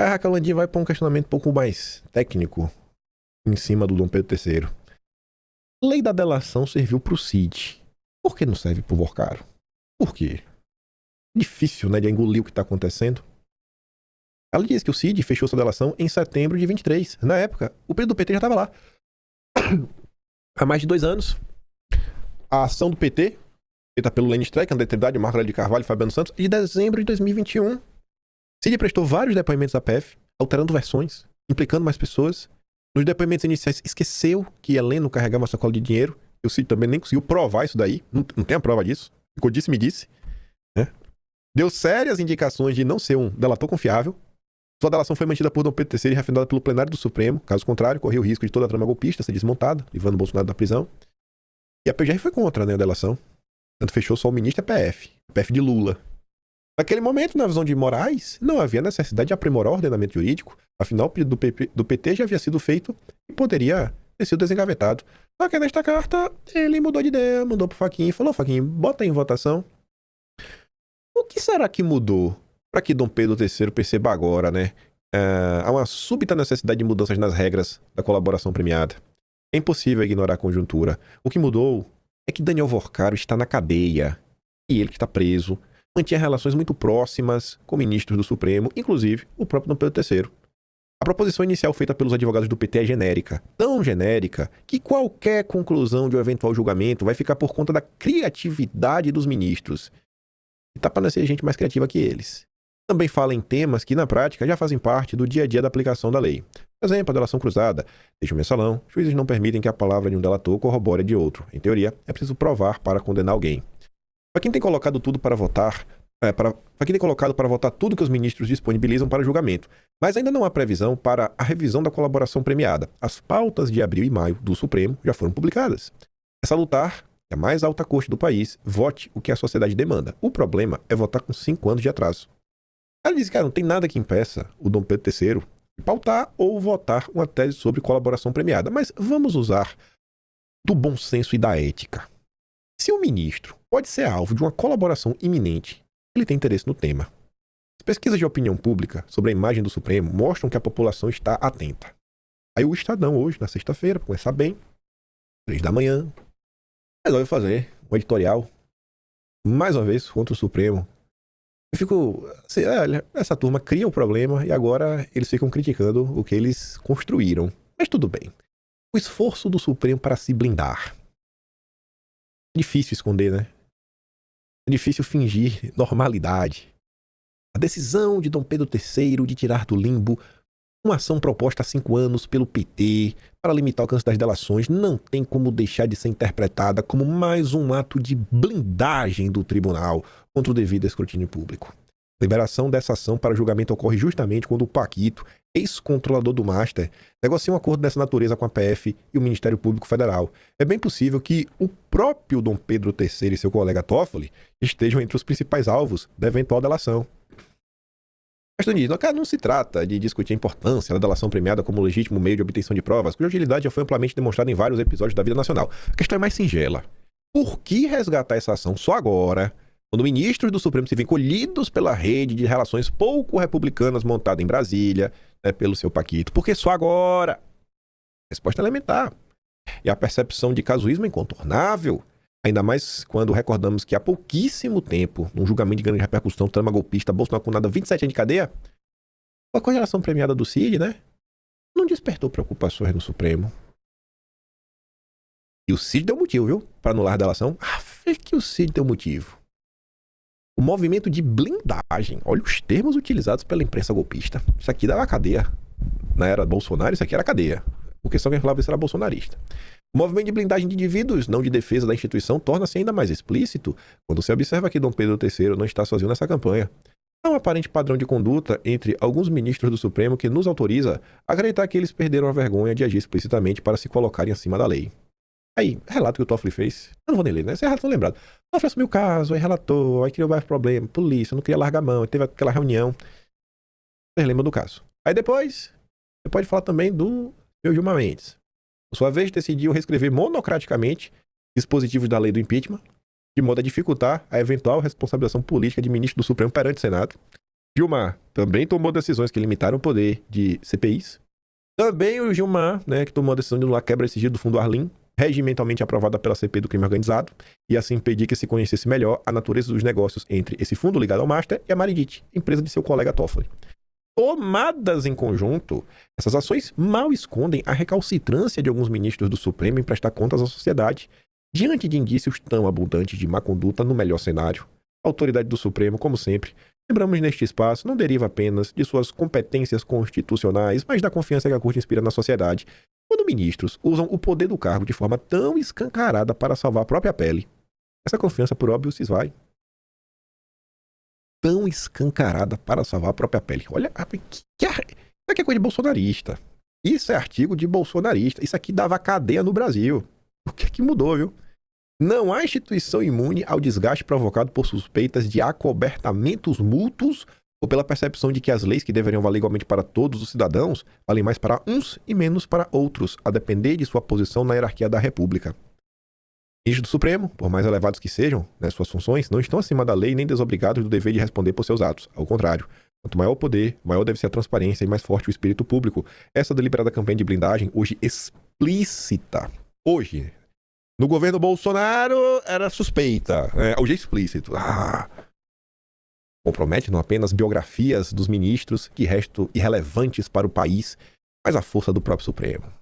A Raquel Landim vai para um questionamento um pouco mais técnico em cima do Dom Pedro III. Lei da delação serviu para o Cid. Por que não serve para o Borcaro? Por quê? Difícil, né, de engolir o que está acontecendo. Ela diz que o Cid fechou sua delação em setembro de 23. Na época, o período do PT já estava lá. Há mais de 2 anos. A ação do PT, feita pelo Lênin Streck, André Trindade, Marco de Carvalho e Fabiano Santos, de dezembro de 2021. Cid prestou vários depoimentos à PF, alterando versões, implicando mais pessoas. Nos depoimentos iniciais, esqueceu que Heleno carregava uma sacola de dinheiro. E o Cid também nem conseguiu provar isso daí. Não tem a prova disso. Ficou disse-me-disse. Né? Deu sérias indicações de não ser um delator confiável. Sua delação foi mantida por Dom Pedro III e referendada pelo plenário do Supremo. Caso contrário, correu o risco de toda a trama golpista ser desmontada, levando Bolsonaro da prisão. E a PGR foi contra, né, a delação. Tanto fechou só o ministro e a PF de Lula. Naquele momento, na visão de Moraes, não havia necessidade de aprimorar o ordenamento jurídico. Afinal, o pedido do PT já havia sido feito e poderia ter sido desengavetado. Só que nesta carta, ele mudou de ideia, mandou pro Fachin e falou: Fachin, bota em votação. O que será que mudou para que Dom Pedro III perceba agora, né? Há uma súbita necessidade de mudanças nas regras da colaboração premiada. É impossível ignorar a conjuntura. O que mudou é que Daniel Vorcaro está na cadeia. E ele que está preso mantinha relações muito próximas com ministros do Supremo, inclusive o próprio Dom Pedro III. A proposição inicial feita pelos advogados do PT é genérica, tão genérica que qualquer conclusão de um eventual julgamento vai ficar por conta da criatividade dos ministros. E tá para nascer gente mais criativa que eles. Também fala em temas que, na prática, já fazem parte do dia a dia da aplicação da lei. Por exemplo, a delação cruzada. Desde o mensalão, juízes não permitem que a palavra de um delator corrobore a de outro. Em teoria, é preciso provar para condenar alguém. Para quem tem colocado tudo para votar, para quem tem colocado para votar tudo que os ministros disponibilizam para julgamento, mas ainda não há previsão para a revisão da colaboração premiada. As pautas de abril e maio do Supremo já foram publicadas. É salutar que a mais alta corte do país vote o que a sociedade demanda. O problema é votar com 5 anos de atraso. Ela diz que não tem nada que impeça o Dom Pedro III de pautar ou votar uma tese sobre colaboração premiada, mas vamos usar do bom senso e da ética. Se o ministro pode ser alvo de uma colaboração iminente, ele tem interesse no tema. As pesquisas de opinião pública sobre a imagem do Supremo mostram que a população está atenta. Aí o Estadão, hoje, na sexta-feira, para começar bem, 3 da manhã, resolve fazer um editorial, mais uma vez, contra o Supremo. Eu fico assim, essa turma cria o problema e agora eles ficam criticando o que eles construíram. Mas tudo bem. O esforço do Supremo para se blindar. É difícil esconder, né? É difícil fingir normalidade. A decisão de Dom Pedro III de tirar do limbo uma ação proposta há 5 anos pelo PT para limitar o alcance das delações não tem como deixar de ser interpretada como mais um ato de blindagem do tribunal contra o devido escrutínio público. A liberação dessa ação para julgamento ocorre justamente quando o Paquito, ex-controlador do Master, negocia um acordo dessa natureza com a PF e o Ministério Público Federal. É bem possível que o próprio Dom Pedro III e seu colega Toffoli estejam entre os principais alvos da eventual delação. Mas diz, não se trata de discutir a importância da delação premiada como legítimo meio de obtenção de provas, cuja utilidade já foi amplamente demonstrada em vários episódios da vida nacional. A questão é mais singela. Por que resgatar essa ação só agora, quando ministros do Supremo se veem colhidos pela rede de relações pouco republicanas montada em Brasília, pelo seu Paquito? Por que só agora? Resposta elementar. E a percepção de casuísmo é incontornável, ainda mais quando recordamos que há pouquíssimo tempo, num julgamento de grande repercussão, trama golpista, Bolsonaro condenado a 27 anos de cadeia, a congelação premiada do Cid, né, não despertou preocupações no Supremo. E o Cid deu motivo, viu, para anular a delação. É que o Cid deu motivo. O movimento de blindagem, olha os termos utilizados pela imprensa golpista. Isso aqui dava cadeia. Na era Bolsonaro, isso aqui era cadeia. Porque só quem falava isso era bolsonarista. O movimento de blindagem de indivíduos, não de defesa da instituição, torna-se ainda mais explícito quando se observa que Dom Pedro III não está sozinho nessa campanha. Há um aparente padrão de conduta entre alguns ministros do Supremo que nos autoriza a acreditar que eles perderam a vergonha de agir explicitamente para se colocarem acima da lei. Aí, relato que o Toffoli fez. Eu não vou nem ler, né? Esse relato não lembrado. O Toffoli assumiu o caso, aí relatou, aí criou vários problemas, polícia, não queria largar a mão, teve aquela reunião. Vocês lembram do caso. Aí depois, você pode falar também do seu Gilmar Mendes. Por sua vez, decidiu reescrever monocraticamente dispositivos da lei do impeachment, de modo a dificultar a eventual responsabilização política de ministro do Supremo perante o Senado. Gilmar também tomou decisões que limitaram o poder de CPIs. Também o Gilmar, né, que tomou a decisão de anular a quebra de sigilo do Fundo Arlim, regimentalmente aprovada pela CPI do crime organizado, e assim impedir que se conhecesse melhor a natureza dos negócios entre esse fundo ligado ao Master e a Maridit, empresa de seu colega Toffoli. Tomadas em conjunto, essas ações mal escondem a recalcitrância de alguns ministros do Supremo em prestar contas à sociedade, diante de indícios tão abundantes de má conduta no melhor cenário. A autoridade do Supremo, como sempre, lembramos neste espaço, não deriva apenas de suas competências constitucionais, mas da confiança que a Corte inspira na sociedade. Quando ministros usam o poder do cargo de forma tão escancarada para salvar a própria pele, essa confiança, por óbvio, se esvai. Tão escancarada para salvar a própria pele. Olha, isso aqui é coisa de bolsonarista. Isso é artigo de bolsonarista. Isso aqui dava cadeia no Brasil. O que é que mudou, viu? Não há instituição imune ao desgaste provocado por suspeitas de acobertamentos mútuos ou pela percepção de que as leis que deveriam valer igualmente para todos os cidadãos valem mais para uns e menos para outros, a depender de sua posição na hierarquia da República. Ministros do Supremo, por mais elevados que sejam, né, suas funções, não estão acima da lei nem desobrigados do dever de responder por seus atos. Ao contrário, quanto maior o poder, maior deve ser a transparência e mais forte o espírito público. Essa deliberada campanha de blindagem, hoje explícita, hoje, no governo Bolsonaro, era suspeita. Hoje é explícito. Compromete não apenas biografias dos ministros, que restam irrelevantes para o país, mas a força do próprio Supremo.